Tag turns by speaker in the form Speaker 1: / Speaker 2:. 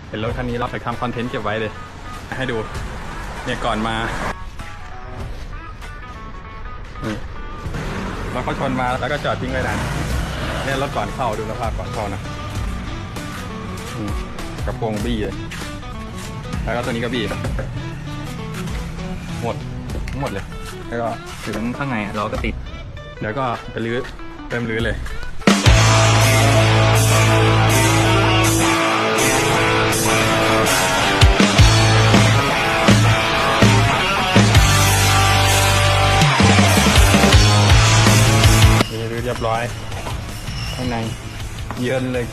Speaker 1: เห็นรถคันนี้เราไปทำคอนเทนต์เก็บไว้เลยให้ดูเนี่ยก่อนมาเราก็ชนมาแล้วก็จอดทิ้งไว้นานเนี่ยรถก่อนเข้าดูสภาพก่อนเข้านะกระโปรงบี้เลยแล้วก็ตัวนี้ก็บี้หมดเลยแล้วก็
Speaker 2: ถึงข้างในเราก็ติด
Speaker 1: แล้วก็ไปรื้อเริ่มรื้อเลยนี่รื้อเรียบร้อยข้างในเยินเลย